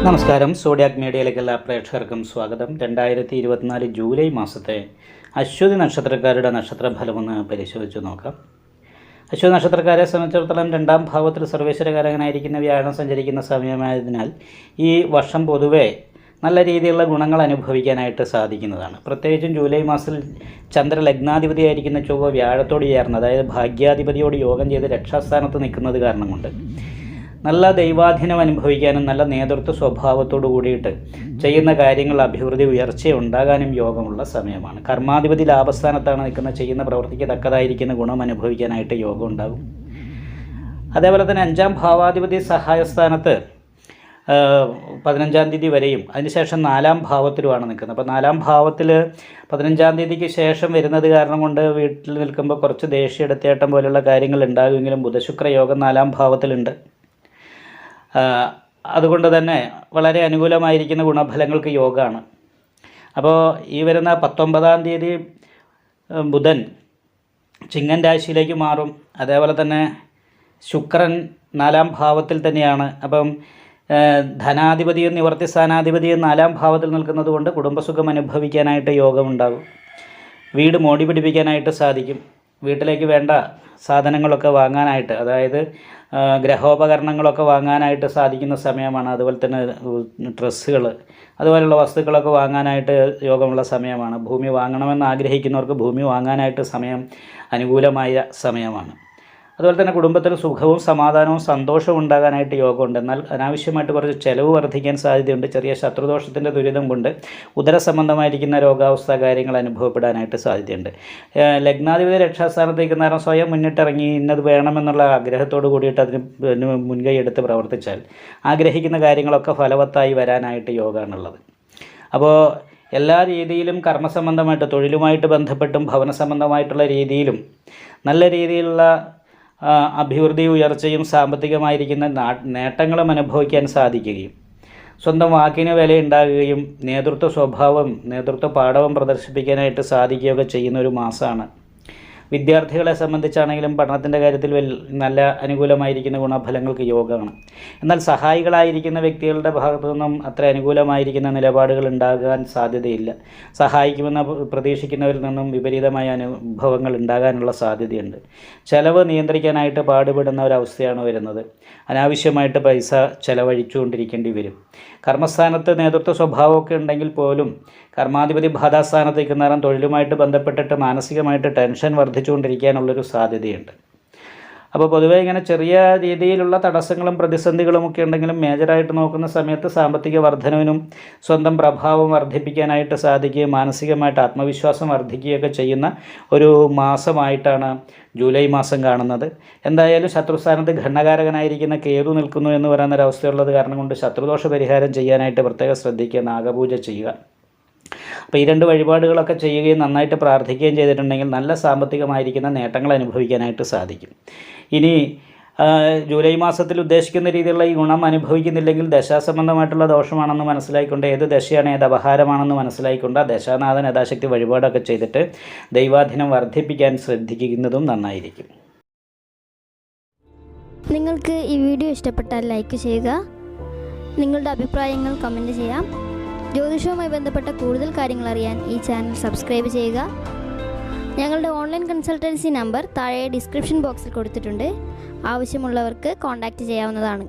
നമസ്കാരം. സോഡിയാക് മീഡിയയിലേക്ക് എല്ലാ പ്രേക്ഷകർക്കും സ്വാഗതം. 2024 ജൂലൈ മാസത്തെ അശ്വതി നക്ഷത്രക്കാരുടെ നക്ഷത്രഫലമൊന്ന് പരിശോധിച്ച് നോക്കാം. അശ്വതി നക്ഷത്രക്കാരെ സംബന്ധിച്ചിടത്തോളം രണ്ടാം ഭാവത്തിൽ സർവേശ്വരകാരകനായിരിക്കുന്ന വ്യാഴം സഞ്ചരിക്കുന്ന സമയമായതിനാൽ ഈ വർഷം പൊതുവെ നല്ല രീതിയിലുള്ള ഗുണങ്ങൾ അനുഭവിക്കാനായിട്ട് സാധിക്കുന്നതാണ്. പ്രത്യേകിച്ചും ജൂലൈ മാസത്തിൽ ചന്ദ്രലഗ്നാധിപതിയായിരിക്കുന്ന ചൊവ്വ വ്യാഴത്തോട് ചേർന്ന്, അതായത് ഭാഗ്യാധിപതിയോട് യോഗം ചെയ്ത് രക്ഷാസ്ഥാനത്ത് നിൽക്കുന്നത് കാരണം കൊണ്ട് നല്ല ദൈവാധീനം അനുഭവിക്കാനും നല്ല നേതൃത്വ സ്വഭാവത്തോടു കൂടിയിട്ട് ചെയ്യുന്ന കാര്യങ്ങൾ അഭിവൃദ്ധി ഉയർച്ചയുണ്ടാകാനും യോഗമുള്ള സമയമാണ്. കർമാധിപതി ലാഭസ്ഥാനത്താണ് നിൽക്കുന്ന, ചെയ്യുന്ന പ്രവൃത്തിക്ക് തക്കതായിരിക്കുന്ന ഗുണം അനുഭവിക്കാനായിട്ട് യോഗം ഉണ്ടാകും. അതേപോലെ തന്നെ 5ാം ഭാവാധിപതി സഹായസ്ഥാനത്ത് 15-ാം തീയതി വരെയും അതിനുശേഷം 4ാം ഭാവത്തിലുമാണ് നിൽക്കുന്നത്. അപ്പോൾ 4ാം ഭാവത്തിൽ 15-ാം തീയതിക്ക് ശേഷം വരുന്നത് കാരണം കൊണ്ട് വീട്ടിൽ നിൽക്കുമ്പോൾ കുറച്ച് ദേഷ്യമെടുത്തേട്ടം പോലെയുള്ള കാര്യങ്ങൾ ഉണ്ടാകുമെങ്കിലും ബുധശുക്ര യോഗം 4ാം ഭാവത്തിലുണ്ട്. അതുകൊണ്ട് തന്നെ വളരെ അനുകൂലമായിരിക്കുന്ന ഗുണഫലങ്ങൾക്ക് യോഗമാണ്. അപ്പോൾ ഈ വരുന്ന 19-ാം തീയതി ബുധൻ ചിങ്ങൻ രാശിയിലേക്ക് മാറും. അതേപോലെ തന്നെ ശുക്രൻ 4ാം ഭാവത്തിൽ തന്നെയാണ്. അപ്പം ധനാധിപതിയും നിവർത്തി സ്ഥാനാധിപതിയും 4ാം ഭാവത്തിൽ നിൽക്കുന്നത് കൊണ്ട് കുടുംബസുഖം അനുഭവിക്കാനായിട്ട് യോഗമുണ്ടാകും. വീട് മോടി പിടിപ്പിക്കാനായിട്ട് സാധിക്കും. വീട്ടിലേക്ക് വേണ്ട സാധനങ്ങളൊക്കെ വാങ്ങാനായിട്ട്, അതായത് ഗ്രഹോപകരണങ്ങളൊക്കെ വാങ്ങാനായിട്ട് സാധിക്കുന്ന സമയമാണ്. അതുപോലെ തന്നെ ഡ്രസ്സുകൾ, അതുപോലെയുള്ള വസ്തുക്കളൊക്കെ വാങ്ങാനായിട്ട് യോഗമുള്ള സമയമാണ്. ഭൂമി വാങ്ങണമെന്ന് ആഗ്രഹിക്കുന്നവർക്ക് ഭൂമി വാങ്ങാനായിട്ട് സമയം അനുകൂലമായ സമയമാണ്. അതുപോലെ തന്നെ കുടുംബത്തിൽ സുഖവും സമാധാനവും സന്തോഷവും ഉണ്ടാകാനായിട്ട് യോഗമുണ്ട്. എന്നാൽ അനാവശ്യമായിട്ട് കുറച്ച് ചിലവ് വർദ്ധിക്കാൻ സാധ്യതയുണ്ട്. ചെറിയ ശത്രുദോഷത്തിൻ്റെ ദുരിതം കൊണ്ട് ഉദരസംബന്ധമായിരിക്കുന്ന രോഗാവസ്ഥ കാര്യങ്ങൾ അനുഭവപ്പെടാനായിട്ട് സാധ്യതയുണ്ട്. ലഗ്നാധിപതി രക്ഷാസ്ഥാനത്തേക്ക് നേരം സ്വയം മുന്നിട്ടിറങ്ങി ഇന്നത് വേണമെന്നുള്ള ആഗ്രഹത്തോട് കൂടിയിട്ട് അതിന് മുൻകൈ എടുത്ത് പ്രവർത്തിച്ചാൽ ആഗ്രഹിക്കുന്ന കാര്യങ്ങളൊക്കെ ഫലവത്തായി വരാനായിട്ട് യോഗമാണുള്ളത്. അപ്പോൾ എല്ലാ രീതിയിലും കർമ്മസംബന്ധമായിട്ട്, തൊഴിലുമായിട്ട് ബന്ധപ്പെട്ടും ഭവന സംബന്ധമായിട്ടുള്ള രീതിയിലും നല്ല രീതിയിലുള്ള അഭിവൃദ്ധി ഉയർച്ചയും സാമ്പത്തികമായിരിക്കുന്ന നേട്ടങ്ങളും അനുഭവിക്കാൻ സാധിക്കുകയും സ്വന്തം വാക്കിന് വിലയുണ്ടാകുകയും നേതൃത്വ സ്വഭാവം, നേതൃത്വ പാഠവും പ്രദർശിപ്പിക്കാനായിട്ട് സാധിക്കുകയൊക്കെ ചെയ്യുന്ന ഒരു മാസമാണ്. വിദ്യാർത്ഥികളെ സംബന്ധിച്ചാണെങ്കിലും പഠനത്തിൻ്റെ കാര്യത്തിൽ നല്ല അനുകൂലമായിരിക്കുന്ന ഗുണഫലങ്ങൾക്ക് യോഗമാണ്. എന്നാൽ സഹായികളായിരിക്കുന്ന വ്യക്തികളുടെ ഭാഗത്തു നിന്നും അത്ര അനുകൂലമായിരിക്കുന്ന നിലപാടുകൾ ഉണ്ടാകാൻ സാധ്യതയില്ല. സഹായിക്കുമെന്ന് പ്രതീക്ഷിക്കുന്നവരിൽ നിന്നും വിപരീതമായ അനുഭവങ്ങൾ ഉണ്ടാകാനുള്ള സാധ്യതയുണ്ട്. ചെലവ് നിയന്ത്രിക്കാനായിട്ട് പാടുപെടുന്ന ഒരവസ്ഥയാണ് വരുന്നത്. അനാവശ്യമായിട്ട് പൈസ ചെലവഴിച്ചുകൊണ്ടിരിക്കേണ്ടി വരും. കർമ്മസ്ഥാനത്ത് നേതൃത്വ സ്വഭാവമൊക്കെ ഉണ്ടെങ്കിൽ പോലും കർമാധിപതി ബാധാസ്ഥാനത്തേക്ക് നേരം തൊഴിലുമായിട്ട് ബന്ധപ്പെട്ടിട്ട് മാനസികമായിട്ട് ടെൻഷൻ വർദ്ധിച്ചുകൊണ്ടിരിക്കാനുള്ളൊരു സാധ്യതയുണ്ട്. അപ്പോൾ പൊതുവേ ഇങ്ങനെ ചെറിയ രീതിയിലുള്ള തടസ്സങ്ങളും പ്രതിസന്ധികളും ഒക്കെ ഉണ്ടെങ്കിലും മേജറായിട്ട് നോക്കുന്ന സമയത്ത് സാമ്പത്തിക വർധനവിനും സ്വന്തം പ്രഭാവം വർദ്ധിപ്പിക്കാനായിട്ട് സാധിക്കുകയും മാനസികമായിട്ട് ആത്മവിശ്വാസം വർദ്ധിക്കുകയൊക്കെ ചെയ്യുന്ന ഒരു മാസമായിട്ടാണ് ജൂലൈ മാസം കാണുന്നത്. എന്തായാലും ശത്രുസ്ഥാനത്ത് ഘടനകാരകനായിരിക്കുന്ന കേതു നിൽക്കുന്നു എന്ന് പറയുന്നൊരവസ്ഥയുള്ളത് കാരണം കൊണ്ട് ശത്രുദോഷ പരിഹാരം ചെയ്യാനായിട്ട് പ്രത്യേകം ശ്രദ്ധിക്കുക, നാഗപൂജ ചെയ്യുക. അപ്പോൾ ഈ 2 വഴിപാടുകളൊക്കെ ചെയ്യുകയും നന്നായിട്ട് പ്രാർത്ഥിക്കുകയും ചെയ്തിട്ടുണ്ടെങ്കിൽ നല്ല സാമ്പത്തികമായിരിക്കുന്ന നേട്ടങ്ങൾ അനുഭവിക്കാനായിട്ട് സാധിക്കും. ഇനി ജൂലൈ മാസത്തിൽ ഉദ്ദേശിക്കുന്ന രീതിയിലുള്ള ഈ ഗുണം അനുഭവിക്കുന്നില്ലെങ്കിൽ ദശാസംബന്ധമായിട്ടുള്ള ദോഷമാണെന്ന് മനസ്സിലാക്കിക്കൊണ്ട്, ഏത് ദശയാണ് ഏത് അപഹാരമാണെന്ന് മനസ്സിലാക്കിക്കൊണ്ട് ആ ദശാനാഥൻ യഥാശക്തി വഴിപാടൊക്കെ ചെയ്തിട്ട് ദൈവാധീനം വർദ്ധിപ്പിക്കാൻ ശ്രദ്ധിക്കുന്നതും നന്നായിരിക്കും. നിങ്ങൾക്ക് ഈ വീഡിയോ ഇഷ്ടപ്പെട്ടാൽ ലൈക്ക് ചെയ്യുക, നിങ്ങളുടെ അഭിപ്രായങ്ങൾ കമൻറ്റ് ചെയ്യാം. ജ്യോതിഷവുമായി ബന്ധപ്പെട്ട കൂടുതൽ കാര്യങ്ങൾ അറിയാൻ ഈ ചാനൽ സബ്സ്ക്രൈബ് ചെയ്യുക. ഞങ്ങളുടെ ഓൺലൈൻ കൺസൾട്ടൻസി നമ്പർ താഴെ ഡിസ്ക്രിപ്ഷൻ ബോക്സിൽ കൊടുത്തിട്ടുണ്ട്. ആവശ്യമുള്ളവർക്ക് കോൺടാക്റ്റ് ചെയ്യാവുന്നതാണ്.